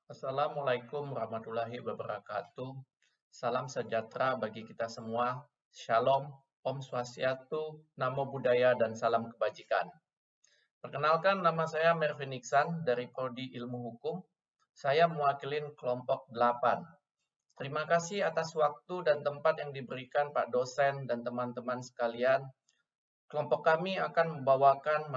Assalamualaikum warahmatullahi wabarakatuh. Salam sejahtera bagi kita semua. Shalom, Om Swastiastu, Namo Buddhaya, dan salam kebajikan. Perkenalkan, nama saya Mervin Iksan dari Prodi Ilmu Hukum. Saya mewakili kelompok 8. Terima kasih atas waktu dan tempat yang diberikan Pak dosen dan teman-teman sekalian. Kelompok kami akan membawakan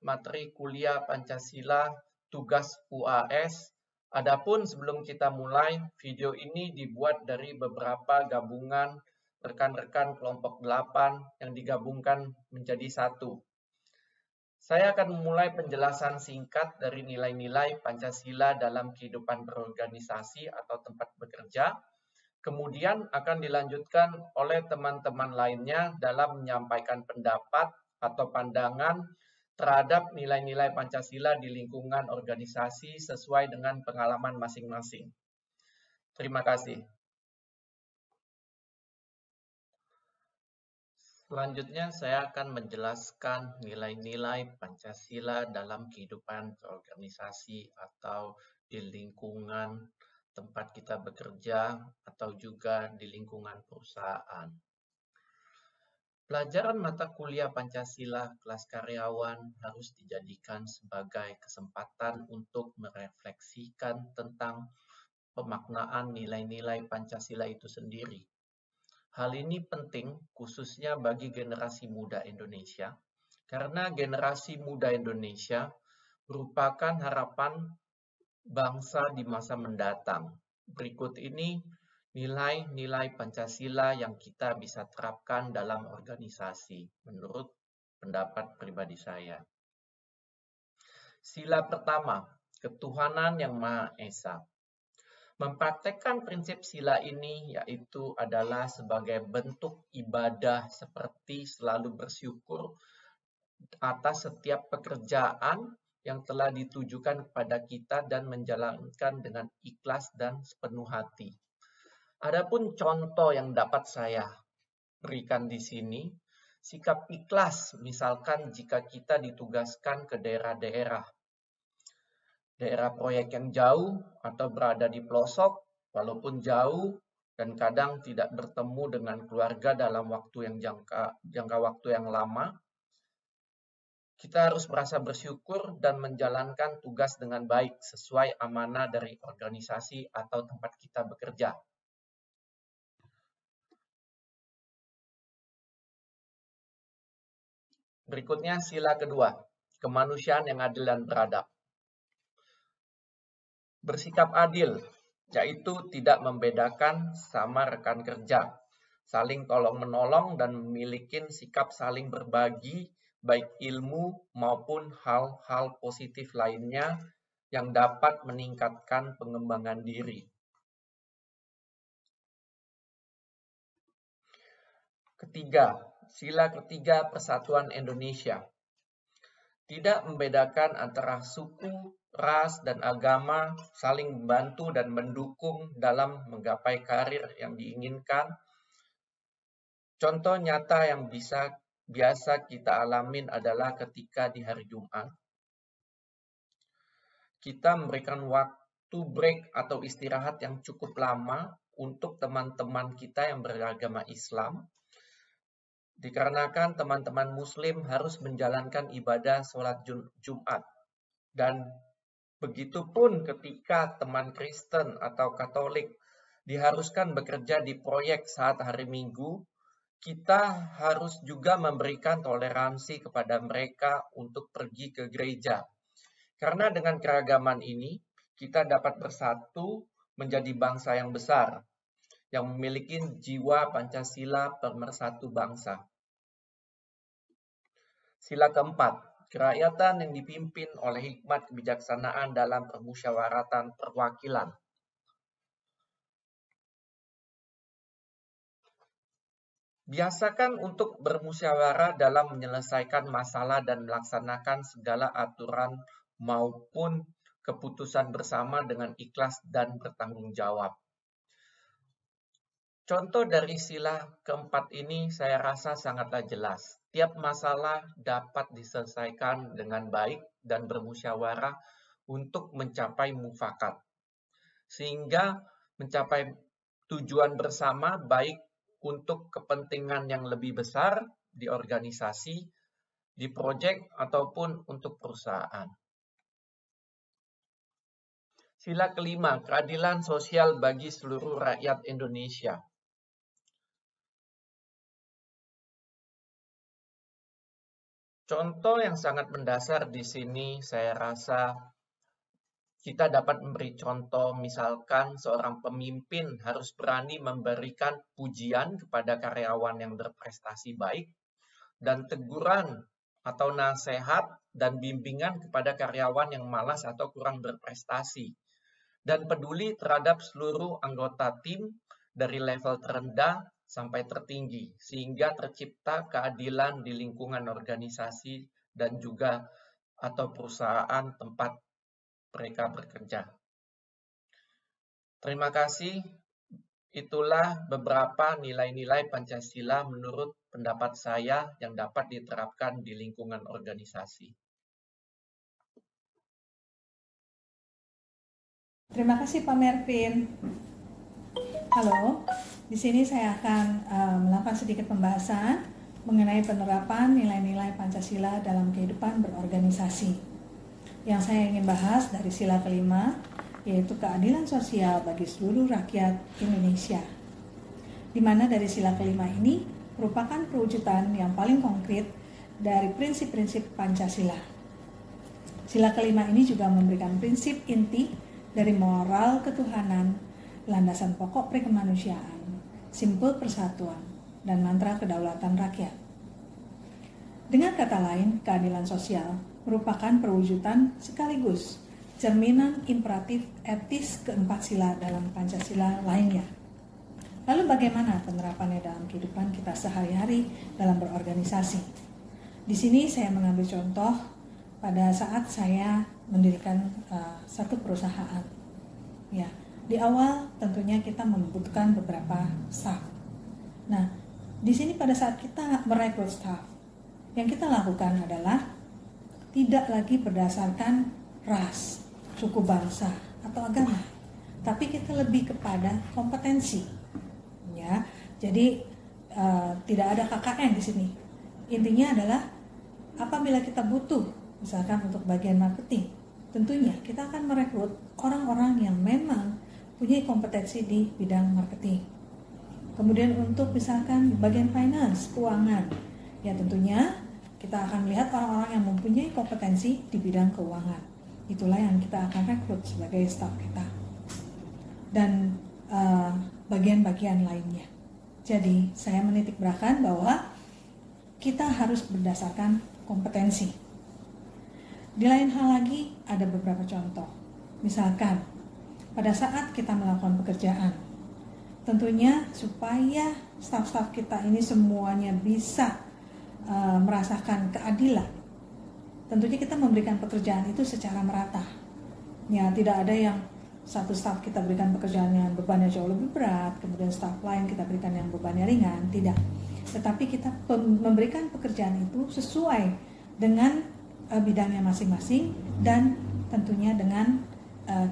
materi kuliah Pancasila tugas UAS. Adapun sebelum kita mulai, video ini dibuat dari beberapa gabungan rekan-rekan kelompok 8 yang digabungkan menjadi satu. Saya akan memulai penjelasan singkat dari nilai-nilai Pancasila dalam kehidupan berorganisasi atau tempat bekerja. Kemudian akan dilanjutkan oleh teman-teman lainnya dalam menyampaikan pendapat atau pandangan terhadap nilai-nilai Pancasila di lingkungan organisasi sesuai dengan pengalaman masing-masing. Terima kasih. Selanjutnya saya akan menjelaskan nilai-nilai Pancasila dalam kehidupan berorganisasi atau di lingkungan tempat kita bekerja atau juga di lingkungan perusahaan. Pelajaran mata kuliah Pancasila kelas karyawan harus dijadikan sebagai kesempatan untuk merefleksikan tentang pemaknaan nilai-nilai Pancasila itu sendiri. Hal ini penting khususnya bagi generasi muda Indonesia, karena generasi muda Indonesia merupakan harapan bangsa di masa mendatang. Berikut ini nilai-nilai Pancasila yang kita bisa terapkan dalam organisasi, menurut pendapat pribadi saya. Sila pertama, ketuhanan yang Maha Esa. Mempraktekkan prinsip sila ini yaitu adalah sebagai bentuk ibadah seperti selalu bersyukur atas setiap pekerjaan yang telah ditujukan kepada kita dan menjalankan dengan ikhlas dan sepenuh hati. Adapun contoh yang dapat saya berikan di sini, sikap ikhlas misalkan jika kita ditugaskan ke daerah proyek yang jauh atau berada di pelosok, walaupun jauh dan kadang tidak bertemu dengan keluarga dalam waktu yang jangka waktu yang lama, kita harus merasa bersyukur dan menjalankan tugas dengan baik sesuai amanah dari organisasi atau tempat kita bekerja. Berikutnya sila kedua, kemanusiaan yang adil dan beradab. Bersikap adil, yaitu tidak membedakan sama rekan kerja, saling tolong-menolong dan memiliki sikap saling berbagi, baik ilmu maupun hal-hal positif lainnya yang dapat meningkatkan pengembangan diri. Ketiga, sila ketiga Persatuan Indonesia. Tidak membedakan antara suku, ras, dan agama, saling membantu dan mendukung dalam menggapai karir yang diinginkan. Contoh nyata yang biasa kita alamin adalah ketika di hari Jumat, kita memberikan waktu break atau istirahat yang cukup lama untuk teman-teman kita yang beragama Islam, dikarenakan teman-teman Muslim harus menjalankan ibadah sholat Jumat. Dan begitupun ketika teman Kristen atau Katolik diharuskan bekerja di proyek saat hari Minggu, kita harus juga memberikan toleransi kepada mereka untuk pergi ke gereja. Karena dengan keragaman ini, kita dapat bersatu menjadi bangsa yang besar, yang memiliki jiwa Pancasila pemersatu bangsa. Sila keempat, kerakyatan yang dipimpin oleh hikmat kebijaksanaan dalam permusyawaratan perwakilan. Biasakan untuk bermusyawarah dalam menyelesaikan masalah dan melaksanakan segala aturan maupun keputusan bersama dengan ikhlas dan bertanggung jawab. Contoh dari sila keempat ini saya rasa sangatlah jelas. Tiap masalah dapat diselesaikan dengan baik dan bermusyawarah untuk mencapai mufakat. sehingga mencapai tujuan bersama baik untuk kepentingan yang lebih besar di organisasi, di proyek, ataupun untuk perusahaan. Sila kelima, keadilan sosial bagi seluruh rakyat Indonesia. Contoh yang sangat mendasar di sini saya rasa kita dapat memberi contoh, misalkan seorang pemimpin harus berani memberikan pujian kepada karyawan yang berprestasi baik, dan teguran atau nasihat dan bimbingan kepada karyawan yang malas atau kurang berprestasi. Dan peduli terhadap seluruh anggota tim dari level terendah sampai tertinggi, sehingga tercipta keadilan di lingkungan organisasi dan juga atau perusahaan tempat mereka bekerja. Terima kasih. Itulah beberapa nilai-nilai Pancasila menurut pendapat saya yang dapat diterapkan di lingkungan organisasi. Terima kasih Pak Mervin. Halo, di sini saya akan melakukan sedikit pembahasan mengenai penerapan nilai-nilai Pancasila dalam kehidupan berorganisasi. Yang saya ingin bahas dari sila kelima, yaitu keadilan sosial bagi seluruh rakyat Indonesia. Di mana dari sila kelima ini merupakan perwujudan yang paling konkret dari prinsip-prinsip Pancasila. Sila kelima ini juga memberikan prinsip inti dari moral ketuhanan, landasan pokok perkemanusiaan, simpul persatuan, dan mantra kedaulatan rakyat. Dengan kata lain, keadilan sosial merupakan perwujudan sekaligus cerminan imperatif etis keempat sila dalam Pancasila lainnya. Lalu bagaimana penerapannya dalam kehidupan kita sehari-hari dalam berorganisasi? Di sini saya mengambil contoh pada saat saya mendirikan satu perusahaan. Ya, di awal tentunya kita membutuhkan beberapa staff. Nah, di sini pada saat kita merekrut staff, yang kita lakukan adalah tidak lagi berdasarkan ras, suku bangsa, atau agama, tapi kita lebih kepada kompetensi. Ya, jadi tidak ada KKN di sini. Intinya adalah apabila kita butuh, misalkan untuk bagian marketing, tentunya kita akan merekrut orang-orang yang memang punya kompetensi di bidang marketing. Kemudian untuk misalkan bagian finance, keuangan, ya tentunya kita akan melihat orang-orang yang mempunyai kompetensi di bidang keuangan. Itulah yang kita akan rekrut sebagai staf kita. Dan bagian-bagian lainnya. Jadi saya menitik beratkan bahwa kita harus berdasarkan kompetensi. Di lain hal lagi ada beberapa contoh. Misalkan pada saat kita melakukan pekerjaan, tentunya supaya staf-staf kita ini semuanya bisa merasakan keadilan, tentunya kita memberikan pekerjaan itu secara merata. Ya, tidak ada yang satu staf kita berikan pekerjaan yang bebannya jauh lebih berat, kemudian staf lain kita berikan yang bebannya ringan, tidak. Tetapi kita memberikan pekerjaan itu sesuai dengan bidangnya masing-masing dan tentunya dengan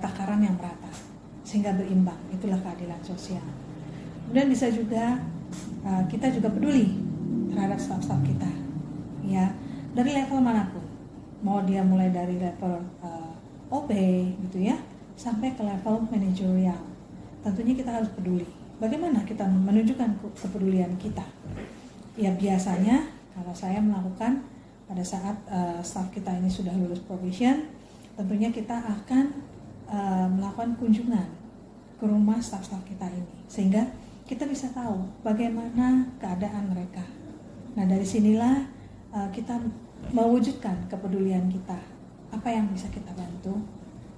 takaran yang merata sehingga berimbang. Itulah keadilan sosial. Kemudian bisa juga kita juga peduli terhadap staf-staf kita, ya, dari level manapun, mau dia mulai dari level OB gitu ya sampai ke level manajerial. Tentunya kita harus peduli. Bagaimana kita menunjukkan kepedulian kita? Ya biasanya kalau saya melakukan pada saat staf kita ini sudah lulus probation, tentunya kita akan melakukan kunjungan ke rumah staf-staf kita ini, sehingga kita bisa tahu bagaimana keadaan mereka. Nah dari sinilah kita mewujudkan kepedulian kita, apa yang bisa kita bantu,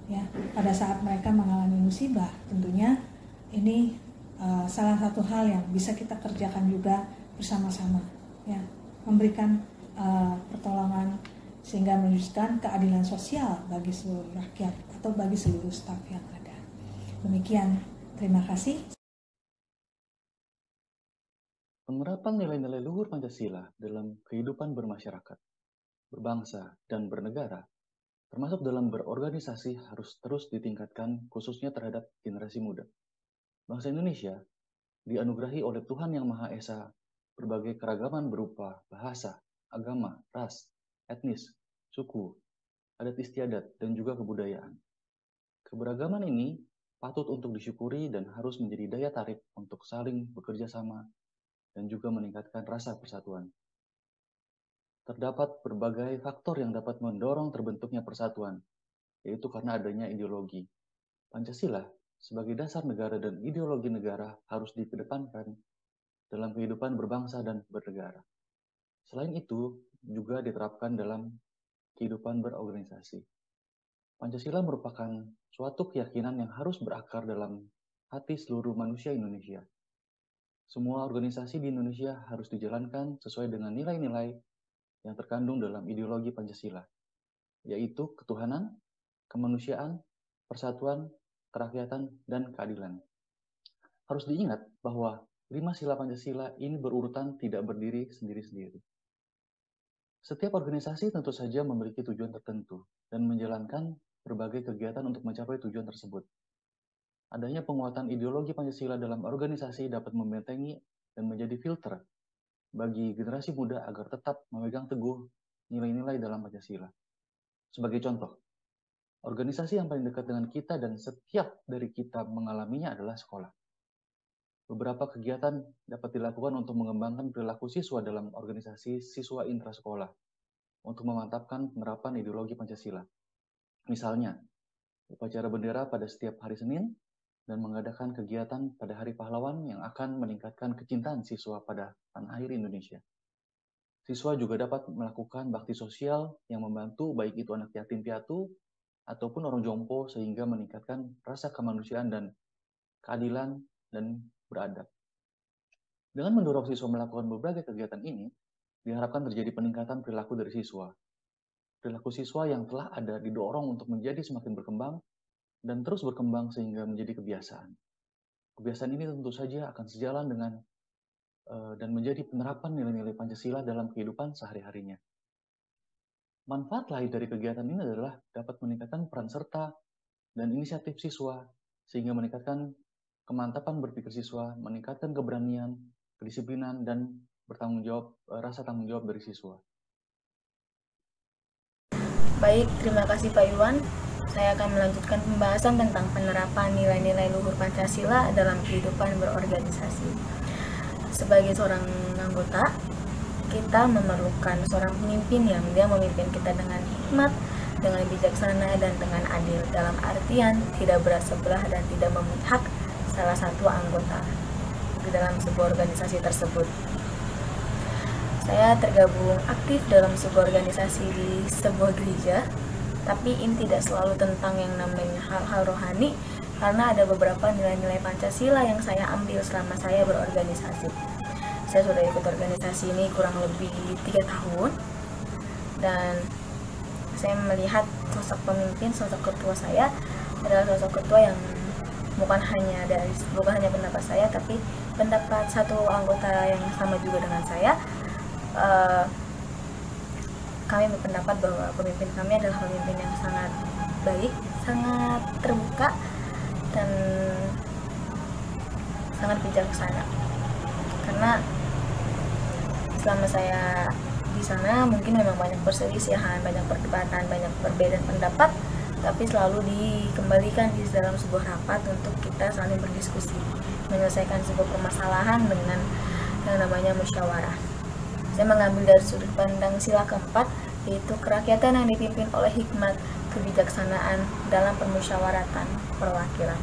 ya pada saat mereka mengalami musibah. Tentunya ini salah satu hal yang bisa kita kerjakan juga bersama-sama, ya memberikan pertolongan sehingga mewujudkan keadilan sosial bagi seluruh rakyat atau bagi seluruh staf yang ada. Demikian, terima kasih. Penerapan nilai-nilai luhur Pancasila dalam kehidupan bermasyarakat, berbangsa, dan bernegara termasuk dalam berorganisasi harus terus ditingkatkan khususnya terhadap generasi muda. Bangsa Indonesia dianugerahi oleh Tuhan Yang Maha Esa berbagai keragaman berupa bahasa, agama, ras, etnis, suku, adat istiadat, dan juga kebudayaan. Keberagaman ini patut untuk disyukuri dan harus menjadi daya tarik untuk saling bekerja sama dan juga meningkatkan rasa persatuan. Terdapat berbagai faktor yang dapat mendorong terbentuknya persatuan, yaitu karena adanya ideologi. Pancasila sebagai dasar negara dan ideologi negara harus dikedepankan dalam kehidupan berbangsa dan bernegara. Selain itu, juga diterapkan dalam kehidupan berorganisasi. Pancasila merupakan suatu keyakinan yang harus berakar dalam hati seluruh manusia Indonesia. Semua organisasi di Indonesia harus dijalankan sesuai dengan nilai-nilai yang terkandung dalam ideologi Pancasila, yaitu ketuhanan, kemanusiaan, persatuan, kerakyatan, dan keadilan. Harus diingat bahwa 5 sila Pancasila ini berurutan tidak berdiri sendiri-sendiri. Setiap organisasi tentu saja memiliki tujuan tertentu dan menjalankan berbagai kegiatan untuk mencapai tujuan tersebut. Adanya penguatan ideologi Pancasila dalam organisasi dapat membentengi dan menjadi filter bagi generasi muda agar tetap memegang teguh nilai-nilai dalam Pancasila. Sebagai contoh, organisasi yang paling dekat dengan kita dan setiap dari kita mengalaminya adalah sekolah. Beberapa kegiatan dapat dilakukan untuk mengembangkan perilaku siswa dalam organisasi siswa intrasekolah untuk memantapkan penerapan ideologi Pancasila. Misalnya, upacara bendera pada setiap hari Senin dan mengadakan kegiatan pada Hari Pahlawan yang akan meningkatkan kecintaan siswa pada tanah air Indonesia. Siswa juga dapat melakukan bakti sosial yang membantu baik itu anak yatim piatu ataupun orang jompo sehingga meningkatkan rasa kemanusiaan dan keadilan dan beradab. Dengan mendorong siswa melakukan berbagai kegiatan ini, diharapkan terjadi peningkatan perilaku dari siswa. Perilaku siswa yang telah ada didorong untuk menjadi semakin berkembang dan terus berkembang sehingga menjadi kebiasaan. Kebiasaan ini tentu saja akan sejalan dengan dan menjadi penerapan nilai-nilai Pancasila dalam kehidupan sehari-harinya. Manfaat lain dari kegiatan ini adalah dapat meningkatkan peran serta dan inisiatif siswa sehingga meningkatkan kemantapan berpikir siswa, meningkatkan keberanian, kedisiplinan, dan rasa tanggung jawab dari siswa. Baik, terima kasih Pak Iwan. Saya akan melanjutkan pembahasan tentang penerapan nilai-nilai luhur Pancasila dalam kehidupan berorganisasi. Sebagai seorang anggota, kita memerlukan seorang pemimpin yang dia memimpin kita dengan hikmat, dengan bijaksana, dan dengan adil, dalam artian tidak berat sebelah dan tidak memihak salah satu anggota di dalam sebuah organisasi tersebut. Saya tergabung aktif dalam sebuah organisasi di sebuah gereja, tapi ini tidak selalu tentang yang namanya hal-hal rohani, karena ada beberapa nilai-nilai Pancasila yang saya ambil selama saya berorganisasi. Saya sudah ikut organisasi ini kurang lebih 3 tahun, dan saya melihat sosok pemimpin, sosok ketua saya adalah sosok ketua yang bukan hanya pendapat saya, tapi pendapat satu anggota yang sama juga dengan saya. Kami berpendapat bahwa pemimpin kami adalah pemimpin yang sangat baik, sangat terbuka, dan sangat bijaksana. Karena selama saya di sana mungkin memang banyak perselisihan, banyak perdebatan, banyak perbedaan pendapat, tapi selalu dikembalikan di dalam sebuah rapat untuk kita saling berdiskusi, menyelesaikan sebuah permasalahan dengan yang namanya musyawarah. Saya mengambil dari sudut pandang sila keempat, yaitu kerakyatan yang dipimpin oleh hikmat, kebijaksanaan dalam permusyawaratan perwakilan.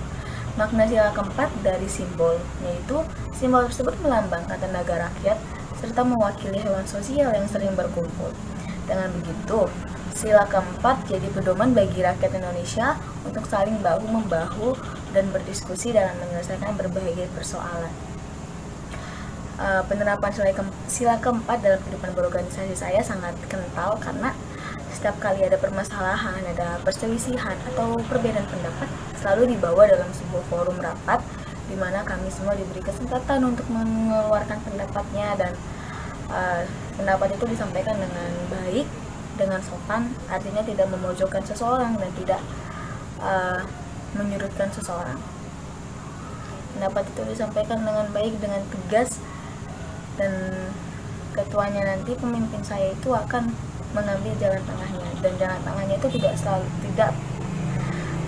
Makna sila keempat dari simbol, yaitu simbol tersebut melambangkan tenaga rakyat serta mewakili hewan sosial yang sering berkumpul. Dengan begitu, sila keempat jadi pedoman bagi rakyat Indonesia untuk saling bahu-membahu dan berdiskusi dalam menyelesaikan berbagai persoalan. Penerapan sila keempat dalam kehidupan berorganisasi saya sangat kental, karena setiap kali ada permasalahan, ada perselisihan atau perbedaan pendapat, selalu dibawa dalam sebuah forum rapat di mana kami semua diberi kesempatan untuk mengeluarkan pendapatnya, dan pendapat itu disampaikan dengan baik dengan sopan, artinya tidak memojokkan seseorang dan tidak menyudutkan seseorang. Pendapat itu disampaikan dengan baik, dengan tegas, dan ketuanya nanti, pemimpin saya itu akan mengambil jalan tengahnya, dan jalan tengahnya itu tidak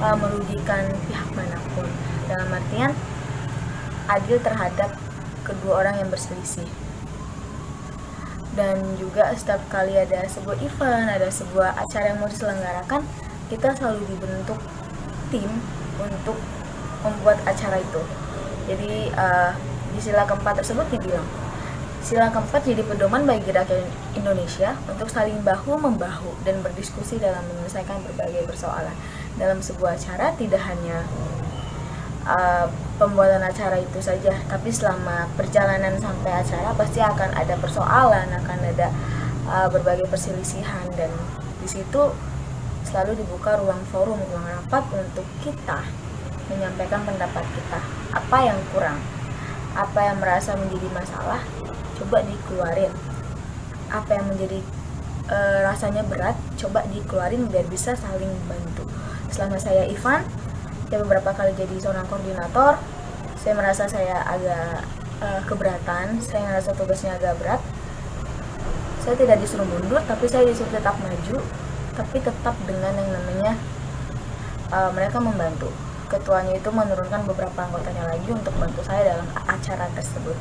merugikan pihak manapun, dalam artian adil terhadap kedua orang yang berselisih. Dan juga setiap kali ada sebuah event, ada sebuah acara yang mau diselenggarakan, kita selalu dibentuk tim untuk membuat acara itu. Jadi di sila keempat tersebut dibilang, sila keempat jadi pedoman bagi rakyat Indonesia untuk saling bahu-membahu dan berdiskusi dalam menyelesaikan berbagai persoalan. Dalam sebuah acara tidak hanya pembuatan acara itu saja, tapi selama perjalanan sampai acara pasti akan ada persoalan, akan ada berbagai perselisihan, dan di situ selalu dibuka ruang forum, ruang rapat untuk kita menyampaikan pendapat kita. Apa yang kurang, apa yang merasa menjadi masalah, coba dikeluarin. Apa yang menjadi rasanya berat, coba dikeluarin biar bisa saling bantu. Selama saya Ivan, saya beberapa kali jadi seorang koordinator, saya merasa saya agak keberatan, saya merasa tugasnya agak berat. Saya tidak disuruh mundur, tapi saya disuruh tetap maju, tapi tetap dengan yang namanya mereka membantu. Ketuanya itu menurunkan beberapa anggotanya lagi untuk bantu saya dalam acara tersebut.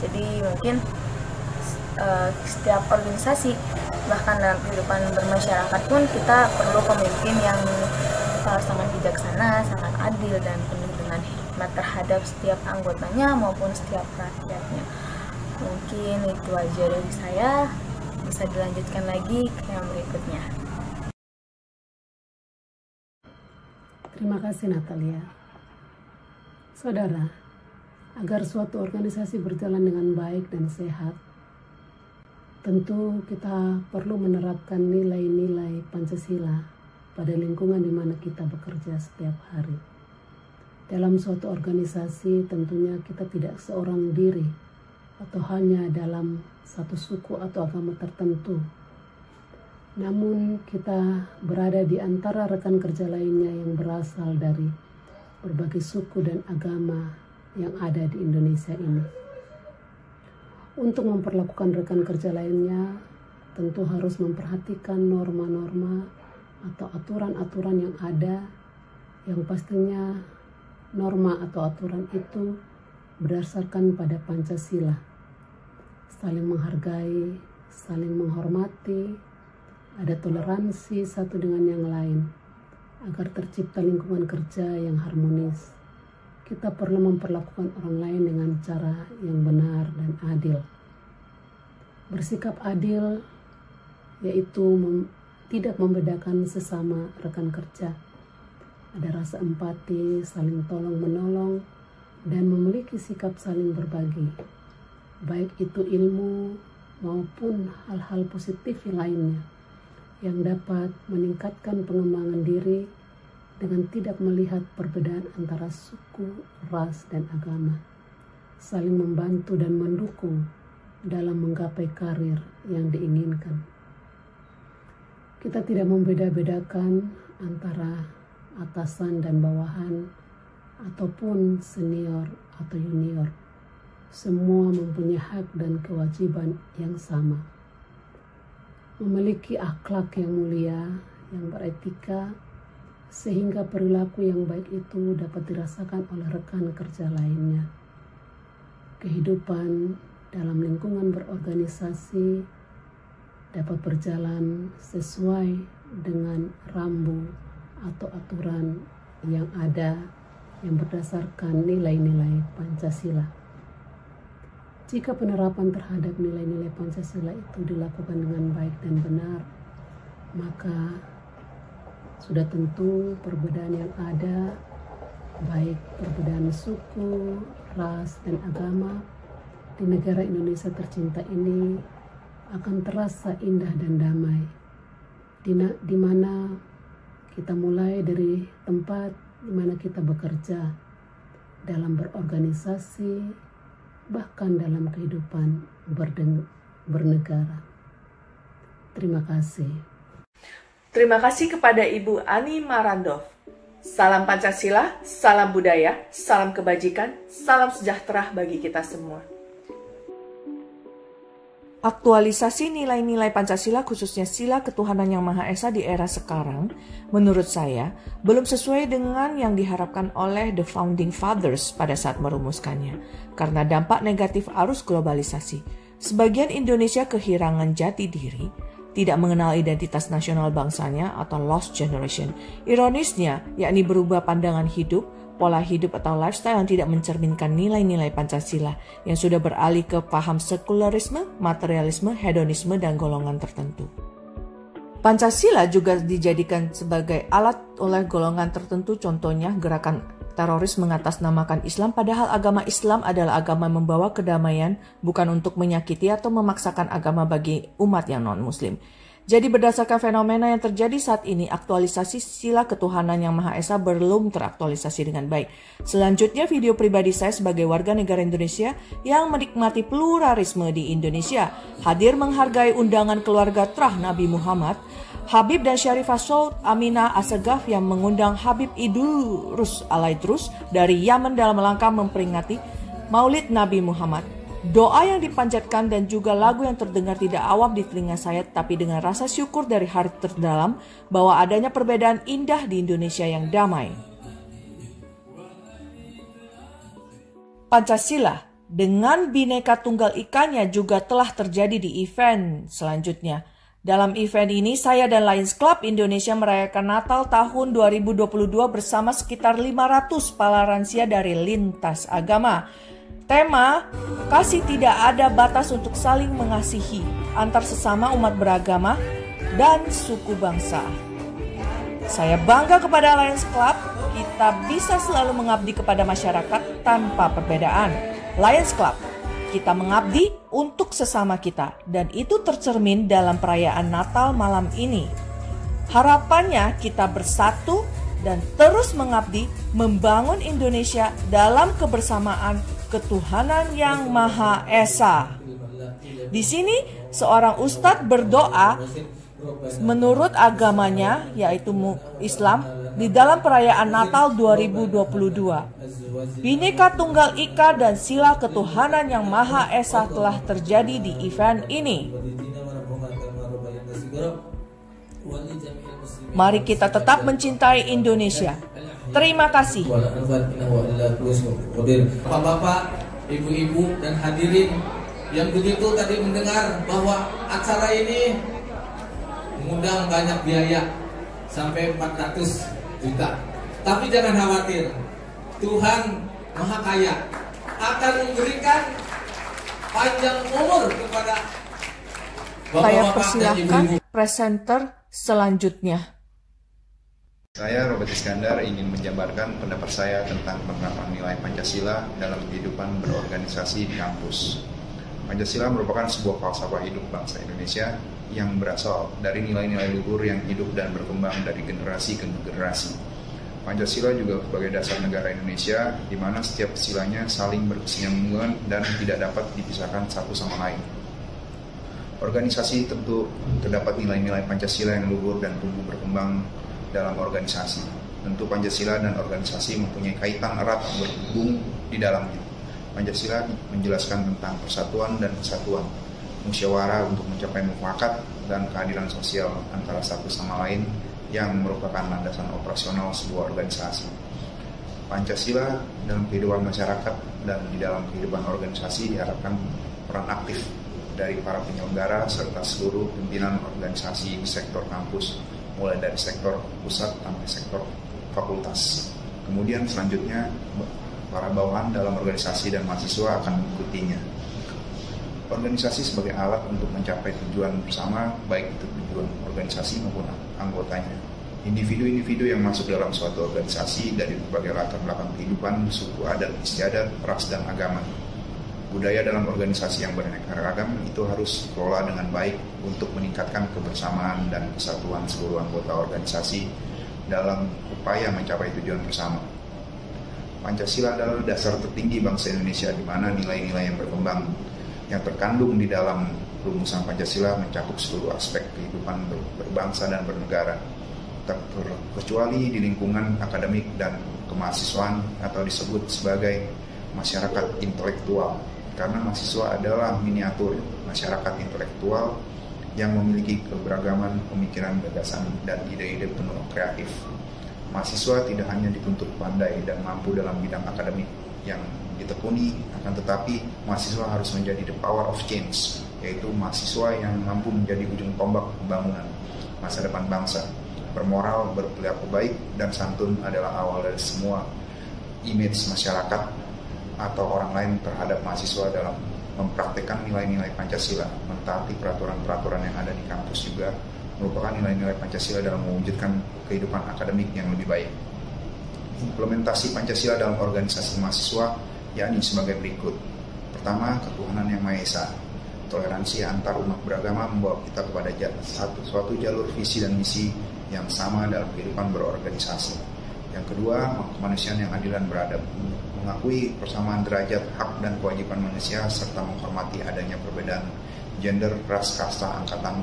Jadi mungkin setiap organisasi, bahkan dalam kehidupan bermasyarakat pun, kita perlu pemimpin yang sangat bijaksana, sangat adil, dan penuh dengan hikmat terhadap setiap anggotanya maupun setiap rakyatnya. Mungkin itu aja dari saya, bisa dilanjutkan lagi ke yang berikutnya. Terima kasih Natalia. Saudara, agar suatu organisasi berjalan dengan baik dan sehat, tentu kita perlu menerapkan nilai-nilai Pancasila pada lingkungan di mana kita bekerja setiap hari. Dalam suatu organisasi tentunya kita tidak seorang diri atau hanya dalam satu suku atau agama tertentu. Namun kita berada di antara rekan kerja lainnya yang berasal dari berbagai suku dan agama yang ada di Indonesia ini. Untuk memperlakukan rekan kerja lainnya, tentu harus memperhatikan norma-norma atau aturan-aturan yang ada, yang pastinya norma atau aturan itu berdasarkan pada Pancasila. Saling menghargai, saling menghormati, ada toleransi satu dengan yang lain, agar tercipta lingkungan kerja yang harmonis. Kita perlu memperlakukan orang lain dengan cara yang benar dan adil. Bersikap adil yaitu tidak membedakan sesama rekan kerja. Ada rasa empati, saling tolong-menolong, dan memiliki sikap saling berbagi. Baik itu ilmu maupun hal-hal positif lainnya yang dapat meningkatkan pengembangan diri dengan tidak melihat perbedaan antara suku, ras, dan agama. Saling membantu dan mendukung dalam menggapai karir yang diinginkan. Kita tidak membeda-bedakan antara atasan dan bawahan, ataupun senior atau junior. Semua mempunyai hak dan kewajiban yang sama. Memiliki akhlak yang mulia, yang beretika, sehingga perilaku yang baik itu dapat dirasakan oleh rekan kerja lainnya. Kehidupan dalam lingkungan berorganisasi dapat berjalan sesuai dengan rambu atau aturan yang ada yang berdasarkan nilai-nilai Pancasila. Jika penerapan terhadap nilai-nilai Pancasila itu dilakukan dengan baik dan benar, maka sudah tentu perbedaan yang ada, baik perbedaan suku, ras, dan agama di negara Indonesia tercinta ini akan terasa indah dan damai, di mana kita mulai dari tempat di mana kita bekerja, dalam berorganisasi, bahkan dalam kehidupan bernegara. Terima kasih. Terima kasih kepada Ibu Ani Marandov. Salam Pancasila, salam budaya, salam kebajikan, salam sejahtera bagi kita semua. Aktualisasi nilai-nilai Pancasila khususnya sila ketuhanan yang Maha Esa di era sekarang, menurut saya, belum sesuai dengan yang diharapkan oleh The Founding Fathers pada saat merumuskannya, karena dampak negatif arus globalisasi. Sebagian Indonesia kehilangan jati diri, tidak mengenal identitas nasional bangsanya atau lost generation. Ironisnya, yakni berubah pandangan hidup, pola hidup atau lifestyle yang tidak mencerminkan nilai-nilai Pancasila yang sudah beralih ke paham sekularisme, materialisme, hedonisme, dan golongan tertentu. Pancasila juga dijadikan sebagai alat oleh golongan tertentu, contohnya gerakan teroris mengatasnamakan Islam, padahal agama Islam adalah agama membawa kedamaian, bukan untuk menyakiti atau memaksakan agama bagi umat yang non-muslim. Jadi berdasarkan fenomena yang terjadi saat ini, aktualisasi sila ketuhanan yang Maha Esa belum teraktualisasi dengan baik. Selanjutnya, video pribadi saya sebagai warga negara Indonesia yang menikmati pluralisme di Indonesia, hadir menghargai undangan keluarga terah Nabi Muhammad, Habib dan Syarifah Saud Aminah Assegaf yang mengundang Habib Idrus Alaidrus dari Yaman dalam rangka memperingati Maulid Nabi Muhammad. Doa yang dipanjatkan dan juga lagu yang terdengar tidak awam di telinga saya, tapi dengan rasa syukur dari hati terdalam bahwa adanya perbedaan indah di Indonesia yang damai. Pancasila dengan Bhinneka Tunggal Ika-nya juga telah terjadi di event selanjutnya. Dalam event ini, saya dan Lions Club Indonesia merayakan Natal tahun 2022 bersama sekitar 500 para lansia dari lintas agama. Tema, kasih tidak ada batas untuk saling mengasihi antar sesama umat beragama dan suku bangsa. Saya bangga kepada Lions Club, kita bisa selalu mengabdi kepada masyarakat tanpa perbedaan. Lions Club, kita mengabdi untuk sesama kita, dan itu tercermin dalam perayaan Natal malam ini. Harapannya kita bersatu dan terus mengabdi, membangun Indonesia dalam kebersamaan ketuhanan yang Maha Esa. Di sini seorang ustadz berdoa menurut agamanya yaitu Islam di dalam perayaan Natal 2022. Bhinneka Tunggal Ika dan sila ketuhanan yang Maha Esa telah terjadi di event ini. Mari kita tetap mencintai Indonesia. Terima kasih. Bapak-bapak, ibu-ibu, dan hadirin yang begitu tadi mendengar bahwa acara ini mengundang banyak biaya sampai 400 juta. Tapi jangan khawatir, Tuhan Maha Kaya akan memberikan panjang umur kepada bapak-bapak. Saya persilahkan presenter selanjutnya. Saya Robert Iskandar ingin menjabarkan pendapat saya tentang penerapan nilai Pancasila dalam kehidupan berorganisasi di kampus. Pancasila merupakan sebuah falsafah hidup bangsa Indonesia yang berasal dari nilai-nilai luhur yang hidup dan berkembang dari generasi ke generasi. Pancasila juga sebagai dasar negara Indonesia, di mana setiap silanya saling berkesinambungan dan tidak dapat dipisahkan satu sama lain. Organisasi tentu terdapat nilai-nilai Pancasila yang luhur dan tumbuh berkembang dalam organisasi. Tentu Pancasila dan organisasi mempunyai kaitan erat berhubung di dalamnya. Pancasila menjelaskan tentang persatuan dan kesatuan, musyawarah untuk mencapai mufakat dan keadilan sosial antara satu sama lain yang merupakan landasan operasional sebuah organisasi. Pancasila dalam kehidupan masyarakat dan di dalam kehidupan organisasi diharapkan peran aktif dari para penyelenggara serta seluruh pimpinan organisasi di sektor kampus, mulai dari sektor pusat sampai sektor fakultas. Kemudian selanjutnya para bawahan dalam organisasi dan mahasiswa akan mengikutinya. Organisasi sebagai alat untuk mencapai tujuan bersama, baik itu tujuan organisasi maupun anggotanya. Individu-individu yang masuk dalam suatu organisasi dari berbagai latar belakang kehidupan, suku, adat, istiadat, ras, dan agama. Budaya dalam organisasi yang beraneka ragam itu harus dikelola dengan baik untuk meningkatkan kebersamaan dan kesatuan seluruh anggota organisasi dalam upaya mencapai tujuan bersama. Pancasila adalah dasar tertinggi bangsa Indonesia, di mana nilai-nilai yang berkembang yang terkandung di dalam Rumusan Pancasila mencakup seluruh aspek kehidupan berbangsa dan bernegara, terkecuali di lingkungan akademik dan kemahasiswaan atau disebut sebagai masyarakat intelektual, karena mahasiswa adalah miniatur masyarakat intelektual yang memiliki keberagaman pemikiran, gagasan, dan ide-ide penuh kreatif. Mahasiswa tidak hanya dituntut pandai dan mampu dalam bidang akademik yang ditekuni, akan tetapi mahasiswa harus menjadi the power of change, yaitu mahasiswa yang mampu menjadi ujung tombak pembangunan masa depan bangsa. Bermoral, berperilaku baik, dan santun adalah awal dari semua image masyarakat atau orang lain terhadap mahasiswa dalam mempraktekkan nilai-nilai Pancasila. Mentaati peraturan-peraturan yang ada di kampus juga merupakan nilai-nilai Pancasila dalam mewujudkan kehidupan akademik yang lebih baik. Implementasi Pancasila dalam organisasi mahasiswa yakni sebagai berikut. Pertama, ketuhanan yang Maha Esa. Toleransi antar umat beragama membawa kita kepada suatu jalur visi dan misi yang sama dalam kehidupan berorganisasi. Yang kedua, kemanusiaan yang adil dan beradab. Mengakui persamaan derajat, hak, dan kewajiban manusia serta menghormati adanya perbedaan gender, ras, kasta, angkatan,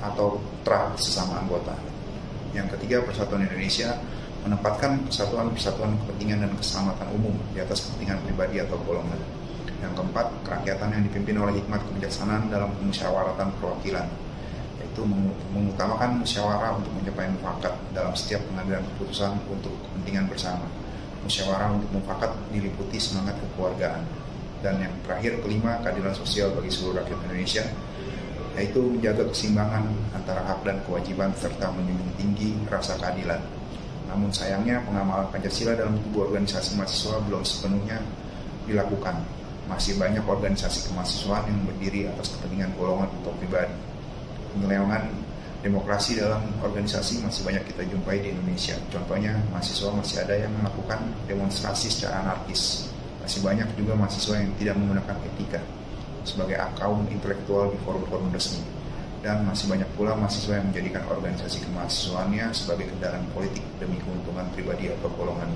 atau tra sesama anggota. Yang ketiga, persatuan Indonesia menempatkan persatuan kepentingan dan keselamatan umum di atas kepentingan pribadi atau golongan. Yang keempat, kerakyatan yang dipimpin oleh hikmat kebijaksanaan dalam pemusyawaratan perwakilan, yaitu mengutamakan musyawarah untuk mencapai mufakat dalam setiap pengambilan keputusan untuk kepentingan bersama. Musyawarah untuk mufakat diliputi semangat kekeluargaan. Dan yang terakhir, kelima, keadilan sosial bagi seluruh rakyat Indonesia, yaitu menjaga keseimbangan antara hak dan kewajiban serta menjunjung tinggi rasa keadilan. Namun sayangnya pengamalan Pancasila dalam tubuh organisasi mahasiswa belum sepenuhnya dilakukan. Masih banyak organisasi kemahasiswaan yang berdiri atas kepentingan golongan atau pribadi. Penyelewengan demokrasi dalam organisasi masih banyak kita jumpai di Indonesia. Contohnya, mahasiswa masih ada yang melakukan demonstrasi secara anarkis. Masih banyak juga mahasiswa yang tidak menggunakan etika sebagai kaum intelektual di forum-forum resmi. Dan masih banyak pula mahasiswa yang menjadikan organisasi kemahasiswaannya sebagai kendaraan politik demi keuntungan pribadi atau golongan.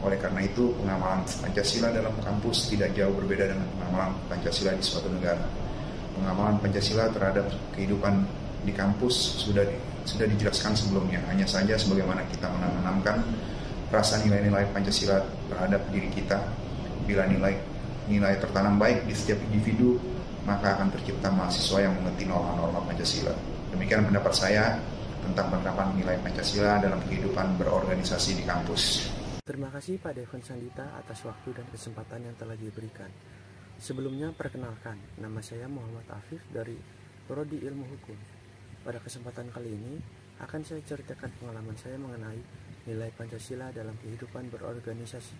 Oleh karena itu, pengamalan Pancasila dalam kampus tidak jauh berbeda dengan pengamalan Pancasila di suatu negara. Pengamalan Pancasila terhadap kehidupan di kampus sudah dijelaskan sebelumnya, hanya saja sebagaimana kita menanamkan rasa nilai-nilai Pancasila terhadap diri kita. Bila nilai tertanam baik di setiap individu, maka akan tercipta mahasiswa yang mengerti norma-norma Pancasila. Demikian pendapat saya tentang penerapan nilai Pancasila dalam kehidupan berorganisasi di kampus. Terima kasih Pak Devon Sandita atas waktu dan kesempatan yang telah diberikan. Sebelumnya perkenalkan, nama saya Muhammad Afif dari Prodi Ilmu Hukum. Pada kesempatan kali ini akan saya ceritakan pengalaman saya mengenai nilai Pancasila dalam kehidupan berorganisasi,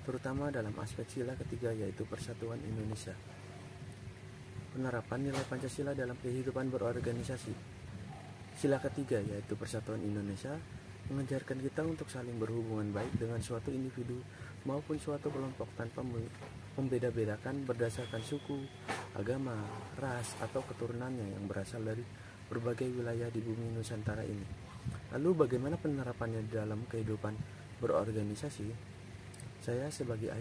terutama dalam aspek sila ketiga yaitu Persatuan Indonesia. Penerapan nilai Pancasila dalam kehidupan berorganisasi. Sila ketiga yaitu Persatuan Indonesia mengajarkan kita untuk saling berhubungan baik dengan suatu individu maupun suatu kelompok tanpa membeda-bedakan berdasarkan suku, agama, ras, atau keturunannya yang berasal dari berbagai wilayah di bumi Nusantara ini. Lalu bagaimana penerapannya dalam kehidupan berorganisasi? Saya sebagai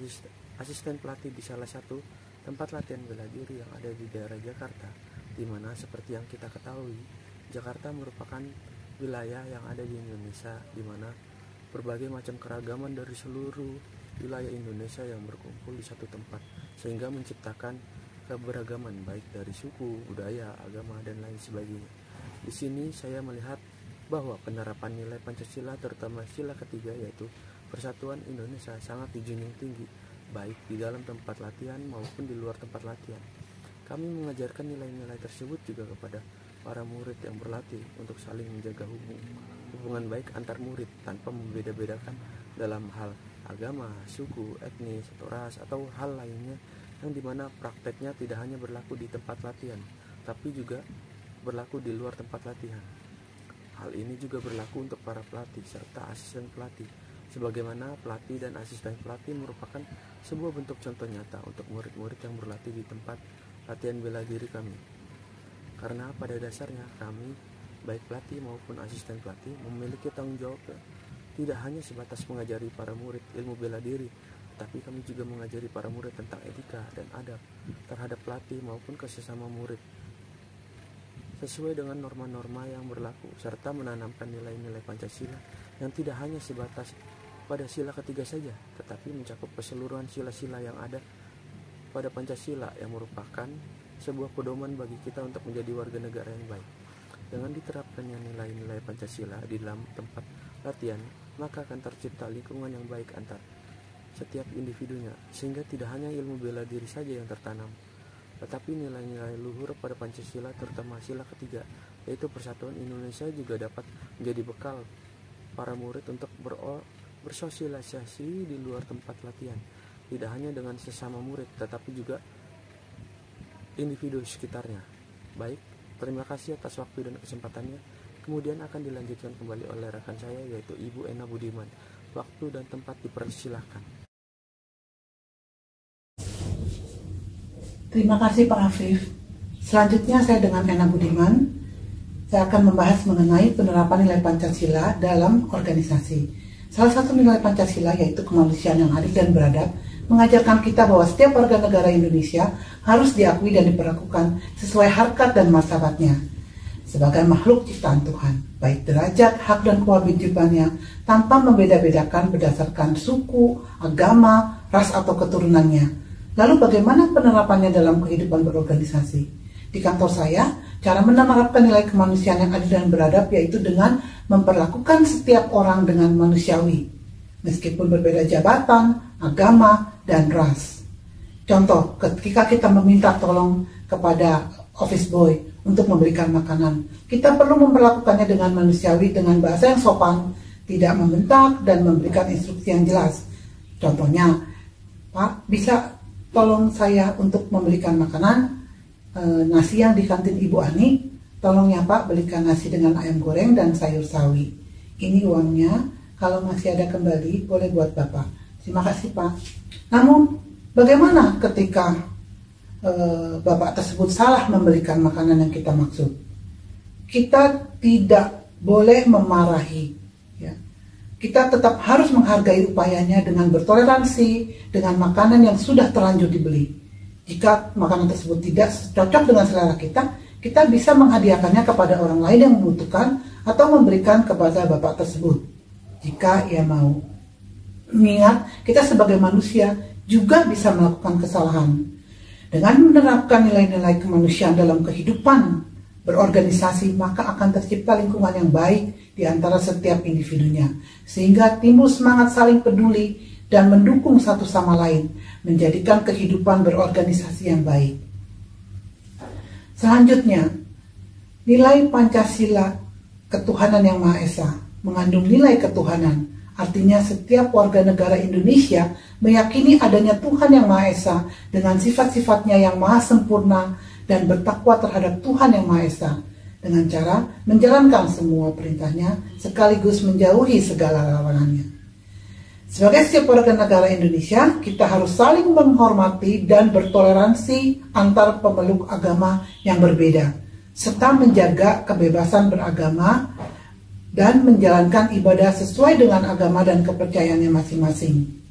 asisten pelatih di salah satu tempat latihan bela diri yang ada di daerah Jakarta, di mana seperti yang kita ketahui, Jakarta merupakan wilayah yang ada di Indonesia, di mana berbagai macam keragaman dari seluruh wilayah Indonesia yang berkumpul di satu tempat, sehingga menciptakan keberagaman baik dari suku, budaya, agama, dan lain sebagainya. Di sini saya melihat bahwa penerapan nilai Pancasila terutama sila ketiga yaitu Persatuan Indonesia sangat dijunjung tinggi, baik di dalam tempat latihan maupun di luar tempat latihan. Kami mengajarkan nilai-nilai tersebut juga kepada para murid yang berlatih untuk saling menjaga hubungan baik antar murid tanpa membeda-bedakan dalam hal agama, suku, etnis, atau ras, atau hal lainnya yang dimana prakteknya tidak hanya berlaku di tempat latihan, tapi juga berlaku di luar tempat latihan. Hal ini juga berlaku untuk para pelatih serta asisten pelatih, sebagaimana pelatih dan asisten pelatih merupakan sebuah bentuk contoh nyata untuk murid-murid yang berlatih di tempat latihan bela diri kami. Karena pada dasarnya kami, baik pelatih maupun asisten pelatih, memiliki tanggung jawab tidak hanya sebatas mengajari para murid ilmu bela diri, tapi kami juga mengajari para murid tentang etika dan adab terhadap pelatih maupun ke sesama murid. sesuai dengan norma-norma yang berlaku, serta menanamkan nilai-nilai Pancasila yang tidak hanya sebatas pada sila ketiga saja, tetapi mencakup keseluruhan sila-sila yang ada pada Pancasila yang merupakan sebuah pedoman bagi kita untuk menjadi warga negara yang baik. Dengan diterapkannya nilai-nilai Pancasila di dalam tempat latihan, maka akan tercipta lingkungan yang baik antar setiap individunya, sehingga tidak hanya ilmu bela diri saja yang tertanam, tetapi nilai-nilai luhur pada Pancasila, terutama sila ketiga, yaitu persatuan Indonesia, juga dapat menjadi bekal para murid untuk bersosialisasi di luar tempat latihan, tidak hanya dengan sesama murid, tetapi juga individu sekitarnya. Baik, terima kasih atas waktu dan kesempatannya. Kemudian akan dilanjutkan kembali oleh rekan saya, yaitu Ibu Ena Budiman. Waktu dan tempat dipersilahkan. Terima kasih Pak Afif. Selanjutnya saya dengan Ena Budiman. Saya akan membahas mengenai penerapan nilai Pancasila dalam organisasi. Salah satu nilai Pancasila yaitu kemanusiaan yang adil dan beradab, mengajarkan kita bahwa setiap warga negara Indonesia harus diakui dan diperlakukan sesuai harkat dan martabatnya sebagai makhluk ciptaan Tuhan, baik derajat, hak dan kewajibannya tanpa membeda-bedakan berdasarkan suku, agama, ras atau keturunannya. Lalu bagaimana penerapannya dalam kehidupan berorganisasi? Di kantor saya, cara menerapkan nilai kemanusiaan yang adil dan beradab yaitu dengan memperlakukan setiap orang dengan manusiawi, meskipun berbeda jabatan, agama, dan ras. Contoh, ketika kita meminta tolong kepada office boy untuk memberikan makanan, kita perlu memperlakukannya dengan manusiawi, dengan bahasa yang sopan, tidak membentak, dan memberikan instruksi yang jelas. Contohnya, Pak, bisa tolong saya untuk membelikan makanan, nasi yang di kantin Ibu Ani, tolong ya Pak belikan nasi dengan ayam goreng dan sayur sawi. Ini uangnya, kalau masih ada kembali boleh buat Bapak. Terima kasih Pak. Namun bagaimana ketika Bapak tersebut salah memberikan makanan yang kita maksud? Kita tidak boleh memarahi. Kita tetap harus menghargai upayanya dengan bertoleransi dengan makanan yang sudah terlanjur dibeli. Jika makanan tersebut tidak cocok dengan selera kita, kita bisa menghadiahkannya kepada orang lain yang membutuhkan atau memberikan kepada bapak tersebut, jika ia mau. Mengingat, kita sebagai manusia juga bisa melakukan kesalahan. Dengan menerapkan nilai-nilai kemanusiaan dalam kehidupan berorganisasi, maka akan tercipta lingkungan yang baik di antara setiap individunya, sehingga timbul semangat saling peduli dan mendukung satu sama lain, menjadikan kehidupan berorganisasi yang baik. Selanjutnya, nilai Pancasila ketuhanan yang Maha Esa mengandung nilai ketuhanan, artinya setiap warga negara Indonesia meyakini adanya Tuhan yang Maha Esa dengan sifat-sifatnya yang maha sempurna dan bertakwa terhadap Tuhan yang Maha Esa dengan cara menjalankan semua perintahnya sekaligus menjauhi segala larangannya. Sebagai setiap warga negara Indonesia, kita harus saling menghormati dan bertoleransi antar pemeluk agama yang berbeda, serta menjaga kebebasan beragama dan menjalankan ibadah sesuai dengan agama dan kepercayaannya masing-masing.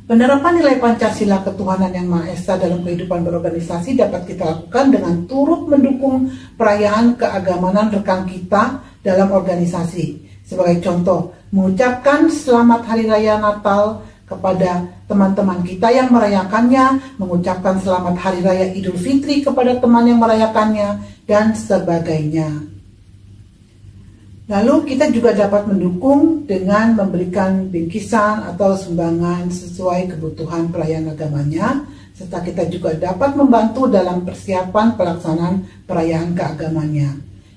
Penerapan nilai Pancasila ketuhanan yang Maha Esa dalam kehidupan berorganisasi dapat kita lakukan dengan turut mendukung perayaan keagamaan rekan kita dalam organisasi. Sebagai contoh, mengucapkan Selamat Hari Raya Natal kepada teman-teman kita yang merayakannya, mengucapkan Selamat Hari Raya Idul Fitri kepada teman yang merayakannya, dan sebagainya. Lalu kita juga dapat mendukung dengan memberikan bingkisan atau sumbangan sesuai kebutuhan perayaan agamanya, serta kita juga dapat membantu dalam persiapan pelaksanaan perayaan keagamannya.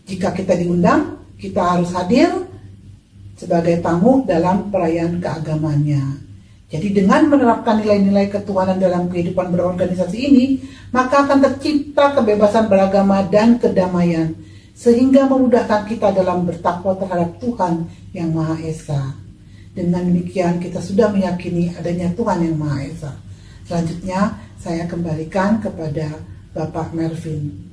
Jika kita diundang, kita harus hadir sebagai tamu dalam perayaan keagamannya. Jadi dengan menerapkan nilai-nilai ketuhanan dalam kehidupan berorganisasi ini, maka akan tercipta kebebasan beragama dan kedamaian, sehingga memudahkan kita dalam bertakwa terhadap Tuhan yang Maha Esa. Dengan demikian kita sudah meyakini adanya Tuhan yang Maha Esa. Selanjutnya saya kembalikan kepada Bapak Mervin.